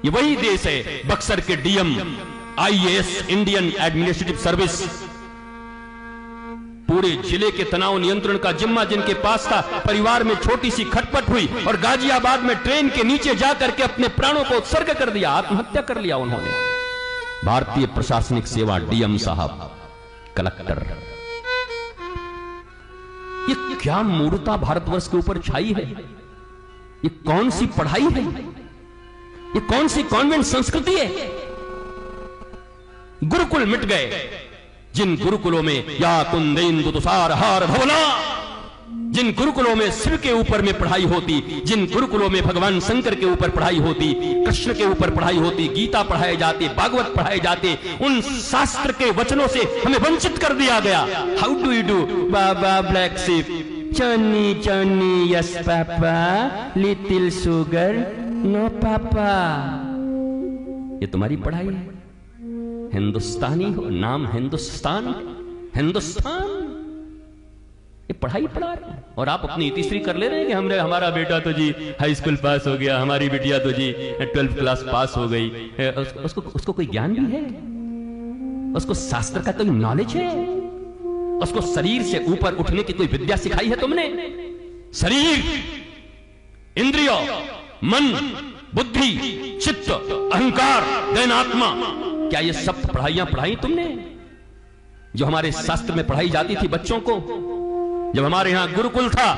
ये वही देश है बक्सर के DM IAS Indian administrative service, पूरे जिले के तनाव नियंत्रण का जिम्मा जिनके पास था। परिवार में छोटी सी खटपट हुई और गाजियाबाद में ट्रेन के नीचे जाकर के अपने प्राणों को उत्सर्ग कर दिया, आत्महत्या कर लिया उन्होंने। भारतीय प्रशासनिक सेवा डीएम साहब, कलेक्टर। ये क्या मूर्खता भारतवर्ष के ऊपर छाई है? ये कौन सी पढ़ाई है? ये कौन सी कॉन्वेंट संस्कृति है? गुरुकुल मिट गए। जिन गुरुकुलों में या कुंदेन्दु तुषार हार धवला, जिन गुरुकुलों में शिव के ऊपर में पढ़ाई होती, जिन गुरुकुलों में भगवान शंकर के ऊपर पढ़ाई होती, कृष्ण के ऊपर पढ़ाई होती, गीता पढ़ाए जाते, भागवत पढ़ाए जाते, उन शास्त्र के वचनों से हमें वंचित कर दिया गया। How do you do baa baa black sheep, चनी चनी yes papa, little sugar no papa. ये तुम्हारी पढ़ाई है? हिंदुस्तानी हो, नाम हिंदुस्तान, हिंदुस्तान, ये पढ़ाई पढ़ा रहे हैं और आप अपनी तीसरी कर ले रहे हैं कि हमारा बेटा तो जी हाई स्कूल पास हो गया, हमारी बिटिया तो जी 12th क्लास पास हो गई। उसको कोई ज्ञान भी है? उसको शास्त्र का कोई नॉलेज है? उसको शरीर से ऊपर उठने की कोई विद्या सिखाई है तुमने? शरीर, इंद्रियों, मन, बुद्धि, चित्त, अहंकार, दैनात्मा, क्या ये सब पढ़ाइयां पढ़ाई तुमने जो हमारे शास्त्र में पढ़ाई जाती थी बच्चों को? जब हमारे यहां गुरुकुल था,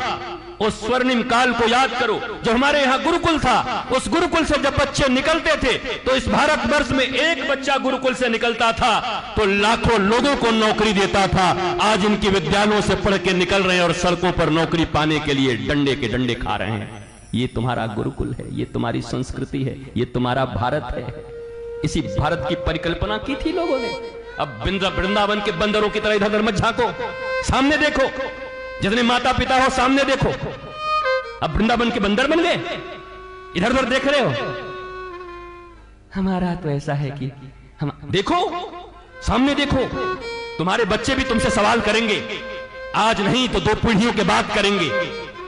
उस स्वर्णिम काल को याद करो। जब हमारे यहां गुरुकुल था, उस गुरुकुल से जब बच्चे निकलते थे तो इस भारतवर्ष में एक बच्चा गुरुकुल से निकलता था तो लाखों लोगों को नौकरी देता था। आज इनके विद्यालयों से पढ़ के निकल रहे हैं और सड़कों पर नौकरी पाने के लिए डंडे के डंडे खा रहे हैं। ये तुम्हारा गुरुकुल है, ये तुम्हारी संस्कृति है, ये तुम्हारा भारत है। इसी भारत की परिकल्पना की थी लोगों ने। अब वृंदावन के बंदरों की तरह इधर उधर मत झांको, सामने देखो। जितने माता पिता हो सामने देखो। अब वृंदावन के बंदर बन गए, इधर उधर देख रहे हो। हमारा तो ऐसा है कि हम देखो, सामने देखो। तुम्हारे बच्चे भी तुमसे सवाल करेंगे, आज नहीं तो 2 पीढ़ियों के बाद करेंगे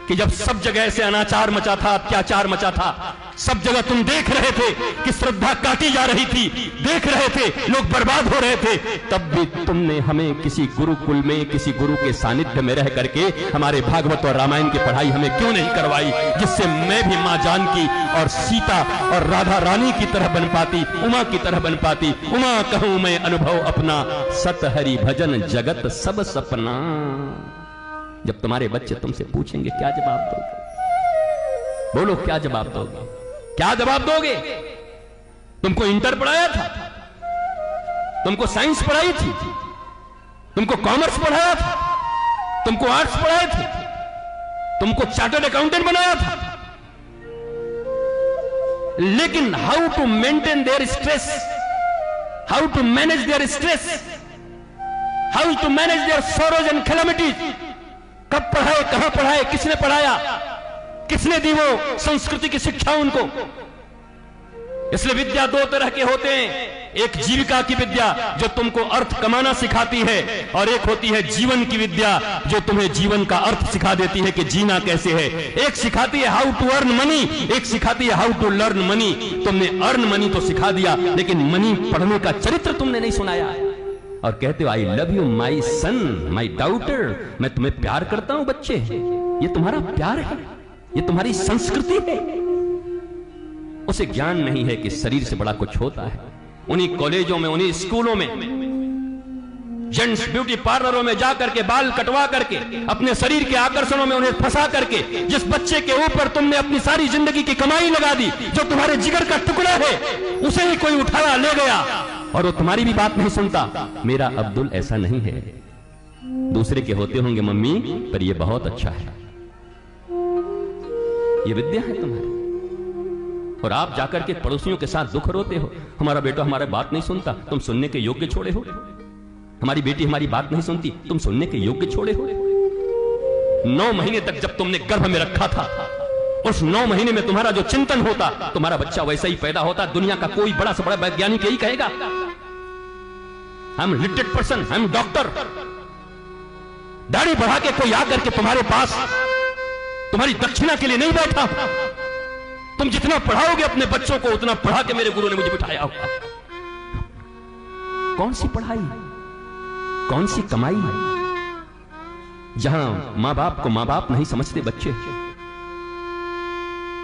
कि जब सब जगह से अनाचार मचा था, अत्याचार मचा था, सब जगह तुम देख रहे थे कि श्रद्धा काटी जा रही थी, देख रहे थे लोग बर्बाद हो रहे थे, तब भी तुमने हमें किसी गुरुकुल में, किसी गुरु के सानिध्य में रह करके हमारे भागवत और रामायण की पढ़ाई हमें क्यों नहीं करवाई, जिससे मैं भी मां जानकी और सीता और राधा रानी की तरह बन पाती, उमा की तरह बन पाती। उमा कहूं मैं अनुभव अपना, सत हरि भजन जगत सब सपना। जब तुम्हारे बच्चे तुमसे पूछेंगे क्या जवाब दोगे? बोलो क्या जवाब दोगे? क्या जवाब दोगे? तुमको इंटर पढ़ाया था, तुमको साइंस पढ़ाई थी, तुमको कॉमर्स पढ़ाया था, तुमको आर्ट्स पढ़ाए थे, तुमको चार्टर्ड अकाउंटेंट बनाया था, लेकिन how to maintain their stress, how to manage their stress, how to manage their sorrows and calamities, कब पढ़ाए, कहां पढ़ाए, किसने पढ़ाया, किसने दी वो संस्कृति की शिक्षा उनको? इसलिए विद्या 2 तरह के होते हैं। एक जीविका की विद्या जो तुमको अर्थ कमाना सिखाती है, और एक होती है जीवन की विद्या जो तुम्हें जीवन का अर्थ सिखा देती है कि जीना कैसे है। एक सिखाती है हाउ टू अर्न मनी, एक सिखाती है हाउ टू लर्न मनी। तुमने अर्न मनी तो सिखा दिया, लेकिन मनी पढ़ने का चरित्र तुमने नहीं सुनाया। और कहते हो I love you my son, my daughter, मैं तुम्हें प्यार करता हूं बच्चे। ये तुम्हारा प्यार है, ये तुम्हारी संस्कृति है। उसे ज्ञान नहीं है कि शरीर से बड़ा कुछ होता है। उन्हीं कॉलेजों में, उन्हीं स्कूलों में, जेंट्स ब्यूटी पार्लरों में जाकर के बाल कटवा करके, अपने शरीर के आकर्षणों में उन्हें फंसा करके, जिस बच्चे के ऊपर तुमने अपनी सारी जिंदगी की कमाई लगा दी, जो तुम्हारे जिगर का टुकड़ा है, उसे ही कोई उठाया ले गया और वो तुम्हारी भी बात नहीं सुनता। मेरा अब्दुल ऐसा नहीं है, दूसरे के होते होंगे मम्मी, पर ये बहुत अच्छा है। ये विद्या है तुम्हारी। और आप जाकर के पड़ोसियों के साथ दुख रोते हो, हमारा बेटा हमारी बात नहीं सुनता, तुम सुनने के योग्य छोड़े हो। हमारी बेटी हमारी बात नहीं सुनती, तुम सुनने के योग्य छोड़े हो। 9 महीने तक जब तुमने गर्भ में रखा था, उस 9 महीने में तुम्हारा जो चिंतन होता, तुम्हारा बच्चा वैसा ही पैदा होता। दुनिया का कोई बड़ा से बड़ा वैज्ञानिक यही कहेगा, I am literate person, I am doctor. दाढ़ी बढ़ा के कोई आकर के तुम्हारे पास तुम्हारी दक्षिणा के लिए नहीं बैठा, तुम जितना पढ़ाओगे अपने बच्चों को उतना पढ़ा के मेरे गुरु ने मुझे बिठाया होगा। कौन सी पढ़ाई, कौन सी कमाई है जहां मां बाप को मां बाप नहीं समझते बच्चे।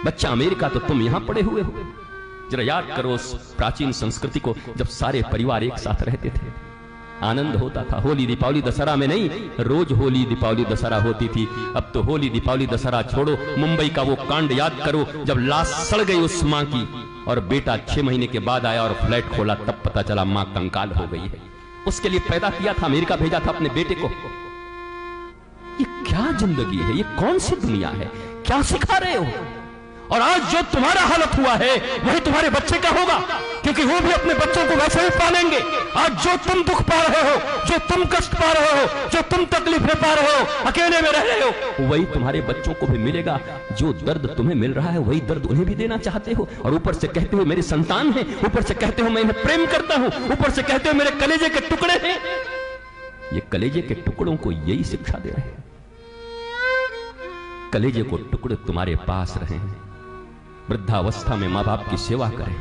बच्चा अमेरिका तो तुम यहां पड़े हुए हो। जरा याद करो उस प्राचीन संस्कृति को, जब सारे परिवार एक साथ रहते थे, आनंद होता था। होली दीपावली दशहरा में नहीं, रोज होली दीपावली दशहरा होती थी। अब तो होली दीपावली दशहरा छोड़ो, मुंबई का वो कांड याद करो जब लाश सड़ गई उस मां की और बेटा 6 महीने के बाद आया और फ्लैट खोला, तब पता चला मां कंकाल हो गई है। उसके लिए पैदा किया था, अमेरिका भेजा था अपने बेटे को। ये क्या जिंदगी है, ये कौन सी दुनिया है, क्या सिखा रहे हो? और आज जो तुम्हारा हालत हुआ है वही तुम्हारे बच्चे का होगा, क्योंकि वो भी अपने बच्चों को वैसे ही पालेंगे। आज जो तुम दुख पा रहे हो, जो तुम कष्ट पा रहे हो, जो तुम तकलीफें पा रहे हो, अकेले में रह रहे हो, वही तुम्हारे बच्चों को भी मिलेगा। जो दर्द तुम्हें मिल रहा है वही दर्द उन्हें भी देना चाहते हो, और ऊपर से कहते हो मेरे संतान हैं, ऊपर से कहते हो मैं इन्हें प्रेम करता हूं, ऊपर से कहते हो मेरे कलेजे के टुकड़े हैं। ये कलेजे के टुकड़ों को यही शिक्षा दे रहे हैं। कलेजे को टुकड़े तुम्हारे पास रहे हैं, वृद्धावस्था में मां बाप की सेवा करें।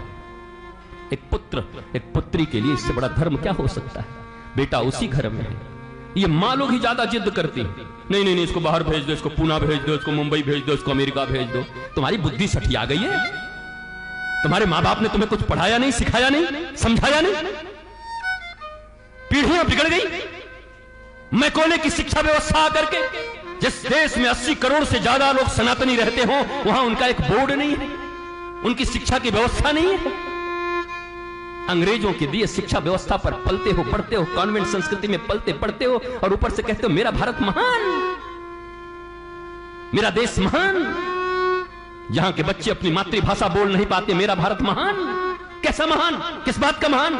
एक पुत्र एक पुत्री के लिए इससे बड़ा धर्म क्या हो सकता है? बेटा उसी घर में है। ये मां लोग ही ज्यादा जिद करती हैं, नहीं नहीं नहीं, इसको बाहर भेज दो, इसको पुणे भेज दो, इसको मुंबई भेज दो, इसको अमेरिका भेज दो। तुम्हारी बुद्धि सठिया गई है? तुम्हारे मां बाप ने तुम्हें कुछ पढ़ाया नहीं, सिखाया नहीं, समझाया नहीं? पीढ़ियां बिगड़ गई मैकोले की शिक्षा व्यवस्था आकर के। जिस देश में 80 करोड़ से ज्यादा लोग सनातनी रहते हो, वहां उनका एक बोर्ड नहीं है, उनकी शिक्षा की व्यवस्था नहीं है। अंग्रेजों के दिए शिक्षा व्यवस्था पर पलते हो, पढ़ते हो, कॉन्वेंट संस्कृति में पलते पढ़ते हो, और ऊपर से कहते हो मेरा भारत महान, मेरा देश महान। जहां के बच्चे अपनी मातृभाषा बोल नहीं पाते, मेरा भारत महान। कैसा महान? किस बात का महान?